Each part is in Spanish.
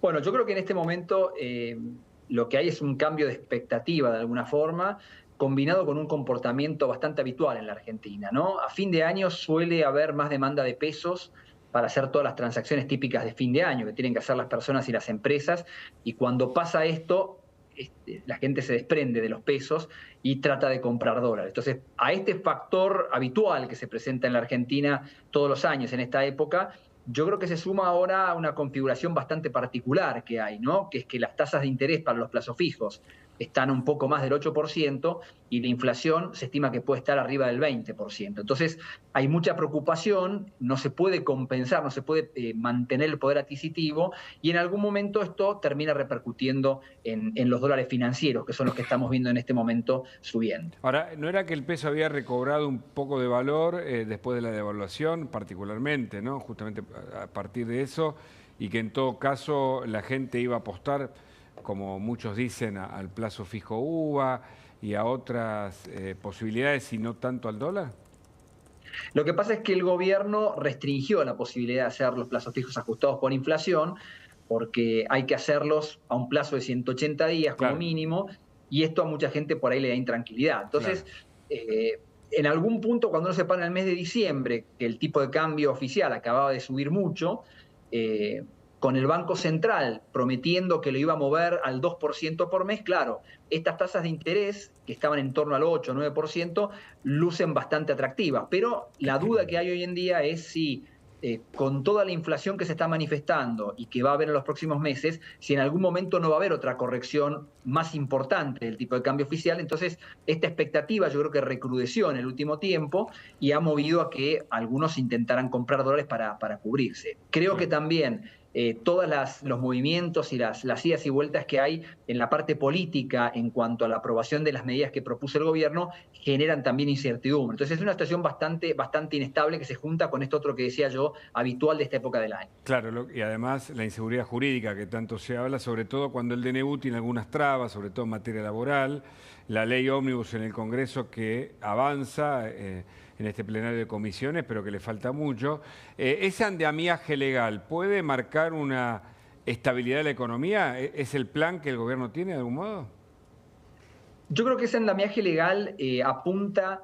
Bueno, yo creo que en este momento lo que hay es un cambio de expectativa de alguna forma, combinado con un comportamiento bastante habitual en la Argentina, ¿no? A fin de año suele haber más demanda de pesos para hacer todas las transacciones típicas de fin de año que tienen que hacer las personas y las empresas, y cuando pasa esto, la gente se desprende de los pesos y trata de comprar dólares. Entonces, a este factor habitual que se presenta en la Argentina todos los años en esta época, yo creo que se suma ahora una configuración bastante particular que hay, ¿no? Que es que las tasas de interés para los plazos fijos están un poco más del 8% y la inflación se estima que puede estar arriba del 20%. Entonces, hay mucha preocupación, no se puede compensar, no se puede mantener el poder adquisitivo, y en algún momento esto termina repercutiendo en los dólares financieros, que son los que estamos viendo en este momento subiendo. Ahora, ¿no era que el peso había recobrado un poco de valor después de la devaluación, particularmente, ¿no? Justamente a partir de eso, y que en todo caso la gente iba a apostar, como muchos dicen, al plazo fijo UVA y a otras posibilidades y no tanto al dólar? Lo que pasa es que el gobierno restringió la posibilidad de hacer los plazos fijos ajustados por inflación, porque hay que hacerlos a un plazo de 180 días como Claro, mínimo, y esto a mucha gente por ahí le da intranquilidad. Entonces, claro. en algún punto, cuando uno se para en el mes de diciembre, que el tipo de cambio oficial acababa de subir mucho, eh, con el Banco Central prometiendo que lo iba a mover al 2% por mes, claro, estas tasas de interés, que estaban en torno al 8 o 9%, lucen bastante atractivas. Pero la duda que hay hoy en día es si con toda la inflación que se está manifestando y que va a haber en los próximos meses, si en algún momento no va a haber otra corrección más importante del tipo de cambio oficial. Entonces, esta expectativa yo creo que recrudeció en el último tiempo y ha movido a que algunos intentaran comprar dólares para cubrirse. Creo que Claro. también todos los movimientos y las idas y vueltas que hay en la parte política en cuanto a la aprobación de las medidas que propuso el gobierno generan también incertidumbre. Entonces es una situación bastante inestable que se junta con esto otro que decía yo, habitual de esta época del año. Claro, y además la inseguridad jurídica que tanto se habla, sobre todo cuando el DNU tiene algunas trabas, sobre todo en materia laboral, la ley ómnibus en el Congreso que avanza en este plenario de comisiones, pero que le falta mucho. ¿Ese andamiaje legal puede marcar una estabilidad de la economía? ¿Es el plan que el gobierno tiene de algún modo? Yo creo que ese andamiaje legal apunta,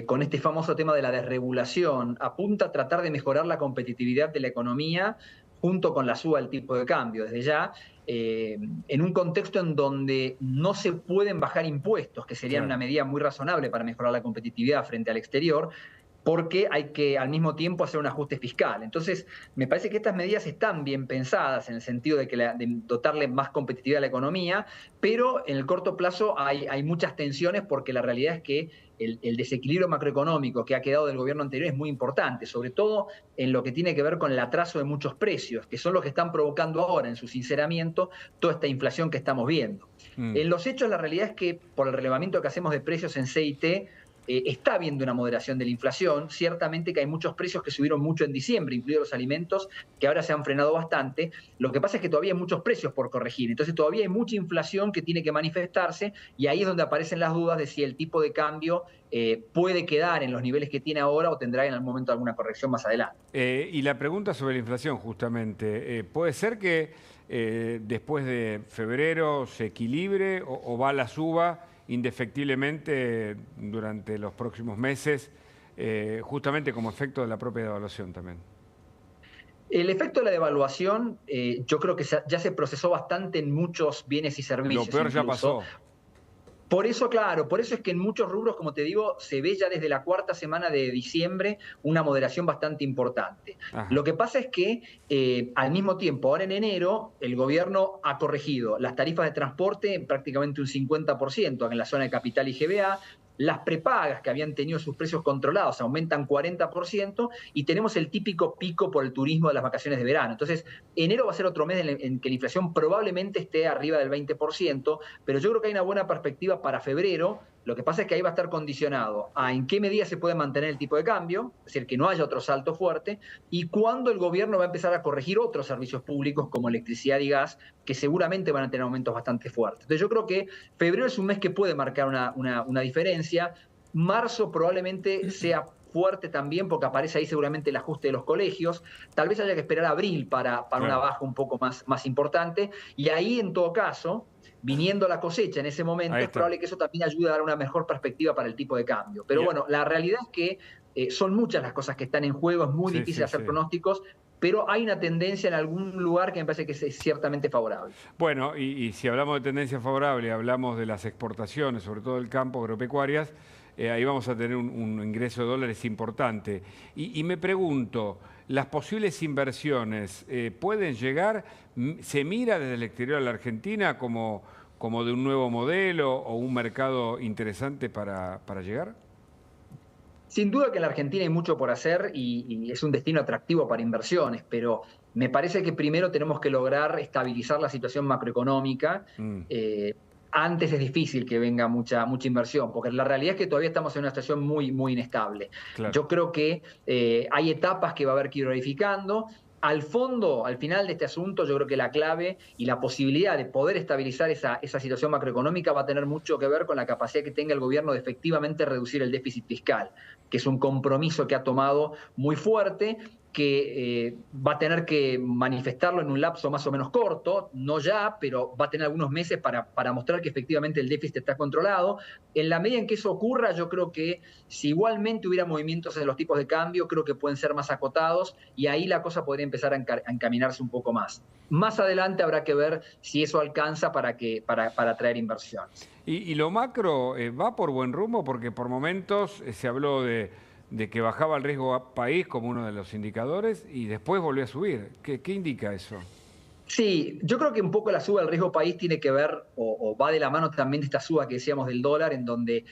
con este famoso tema de la desregulación, apunta a tratar de mejorar la competitividad de la economía junto con la suba del tipo de cambio. Desde ya, en un contexto en donde no se pueden bajar impuestos, que serían una Claro. medida muy razonable para mejorar la competitividad frente al exterior, porque hay que al mismo tiempo hacer un ajuste fiscal. Entonces, me parece que estas medidas están bien pensadas en el sentido de dotarle más competitividad a la economía, pero en el corto plazo hay muchas tensiones porque la realidad es que el desequilibrio macroeconómico que ha quedado del gobierno anterior es muy importante, sobre todo en lo que tiene que ver con el atraso de muchos precios, que son los que están provocando ahora en su sinceramiento toda esta inflación que estamos viendo. Mm. En los hechos, la realidad es que por el relevamiento que hacemos de precios en CIT, está habiendo una moderación de la inflación. Ciertamente que hay muchos precios que subieron mucho en diciembre, incluidos los alimentos, que ahora se han frenado bastante. Lo que pasa es que todavía hay muchos precios por corregir. Entonces todavía hay mucha inflación que tiene que manifestarse, y ahí es donde aparecen las dudas de si el tipo de cambio puede quedar en los niveles que tiene ahora o tendrá en algún momento alguna corrección más adelante. Y la pregunta sobre la inflación, justamente, ¿puede ser que después de febrero se equilibre o va a la suba indefectiblemente durante los próximos meses, justamente como efecto de la propia devaluación también? El efecto de la devaluación, yo creo que ya se procesó bastante en muchos bienes y Lo servicios peor ya incluso. pasó. Por eso, claro, por eso es que en muchos rubros, como te digo, se ve ya desde la cuarta semana de diciembre una moderación bastante importante. Ajá. Lo que pasa es que al mismo tiempo, ahora en enero, el gobierno ha corregido las tarifas de transporte en prácticamente un 50% en la zona de Capital y GBA. Las prepagas que habían tenido sus precios controlados aumentan 40%, y tenemos el típico pico por el turismo de las vacaciones de verano. Entonces, enero va a ser otro mes en que la inflación probablemente esté arriba del 20%, pero yo creo que hay una buena perspectiva para febrero. Lo que pasa es que ahí va a estar condicionado a en qué medida se puede mantener el tipo de cambio, es decir, que no haya otro salto fuerte, y cuándo el gobierno va a empezar a corregir otros servicios públicos como electricidad y gas, que seguramente van a tener aumentos bastante fuertes. Entonces yo creo que febrero es un mes que puede marcar una diferencia. Marzo probablemente sea fuerte también porque aparece ahí seguramente el ajuste de los colegios. Tal vez haya que esperar a abril para una baja un poco más importante. Y ahí, en todo caso, viniendo la cosecha en ese momento, es probable que eso también ayude a dar una mejor perspectiva para el tipo de cambio. Pero bueno, la realidad es que son muchas las cosas que están en juego, es muy difícil hacer pronósticos, pero hay una tendencia en algún lugar que me parece que es ciertamente favorable. Bueno, y si hablamos de tendencia favorable, hablamos de las exportaciones, sobre todo del campo, agropecuarias, ahí vamos a tener un ingreso de dólares importante. Y me pregunto, ¿las posibles inversiones pueden llegar? ¿Se mira desde el exterior a la Argentina como de un nuevo modelo o un mercado interesante para llegar? Sin duda que en la Argentina hay mucho por hacer y es un destino atractivo para inversiones, pero me parece que primero tenemos que lograr estabilizar la situación macroeconómica. Antes es difícil que venga mucha inversión, porque la realidad es que todavía estamos en una situación muy inestable. Claro. Yo creo que hay etapas que va a haber que ir verificando. Al fondo, al final de este asunto, yo creo que la clave y la posibilidad de poder estabilizar esa situación macroeconómica va a tener mucho que ver con la capacidad que tenga el gobierno de efectivamente reducir el déficit fiscal, que es un compromiso que ha tomado muy fuerte, que va a tener que manifestarlo en un lapso más o menos corto, no ya, pero va a tener algunos meses para mostrar que efectivamente el déficit está controlado. En la medida en que eso ocurra, yo creo que si igualmente hubiera movimientos en los tipos de cambio, creo que pueden ser más acotados y ahí la cosa podría empezar a encaminarse un poco más. Más adelante habrá que ver si eso alcanza para atraer inversiones. ¿Y lo macro va por buen rumbo? Porque por momentos se habló de que bajaba el riesgo país como uno de los indicadores y después volvió a subir. ¿Qué indica eso? Sí, yo creo que un poco la suba del riesgo país tiene que ver o va de la mano también de esta suba que decíamos del dólar, en donde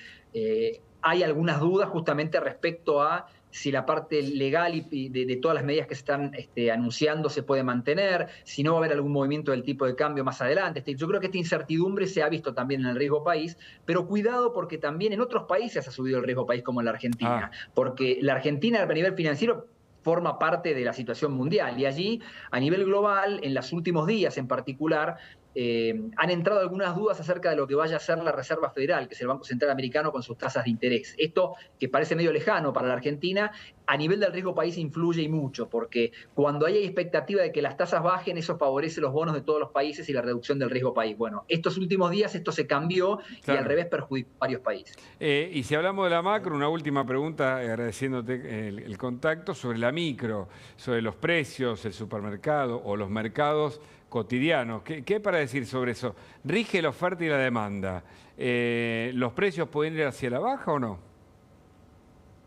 hay algunas dudas justamente respecto a si la parte legal y de todas las medidas que se están anunciando se puede mantener, si no va a haber algún movimiento del tipo de cambio más adelante. Yo creo que esta incertidumbre se ha visto también en el riesgo país, pero cuidado porque también en otros países ha subido el riesgo país como en la Argentina, porque la Argentina a nivel financiero forma parte de la situación mundial y allí, a nivel global, en los últimos días en particular, han entrado algunas dudas acerca de lo que vaya a hacer la Reserva Federal, que es el Banco Central Americano, con sus tasas de interés. Esto, que parece medio lejano para la Argentina, a nivel del riesgo país influye y mucho, porque cuando hay expectativa de que las tasas bajen, eso favorece los bonos de todos los países y la reducción del riesgo país. Bueno, estos últimos días esto se cambió y al revés perjudicó a varios países. Y si hablamos de la macro, una última pregunta, agradeciéndote el contacto, sobre la micro, sobre los precios, el supermercado o los mercados cotidianos. ¿Qué hay para decir sobre eso? ¿Rige la oferta y la demanda? ¿Los precios pueden ir hacia la baja o no?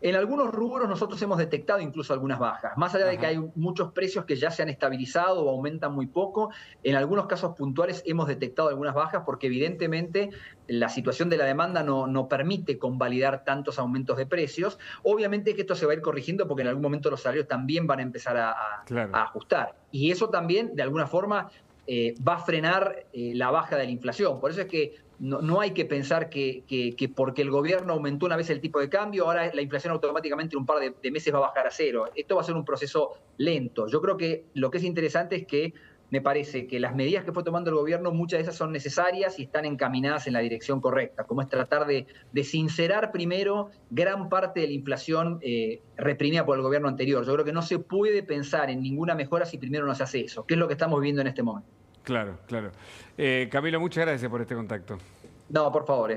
En algunos rubros nosotros hemos detectado incluso algunas bajas, más allá de que hay muchos precios que ya se han estabilizado o aumentan muy poco. En algunos casos puntuales hemos detectado algunas bajas porque evidentemente la situación de la demanda no permite convalidar tantos aumentos de precios. Obviamente que esto se va a ir corrigiendo porque en algún momento los salarios también van a empezar a ajustar. Y eso también, de alguna forma, va a frenar la baja de la inflación. Por eso es que no hay que pensar que porque el gobierno aumentó una vez el tipo de cambio, ahora la inflación automáticamente en un par de meses va a bajar a cero. Esto va a ser un proceso lento. Yo creo que lo que es interesante es que me parece que las medidas que fue tomando el gobierno, muchas de esas son necesarias y están encaminadas en la dirección correcta, como es tratar de sincerar primero gran parte de la inflación reprimida por el gobierno anterior. Yo creo que no se puede pensar en ninguna mejora si primero no se hace eso, que es lo que estamos viviendo en este momento. Claro. Camilo, muchas gracias por este contacto. No, por favor.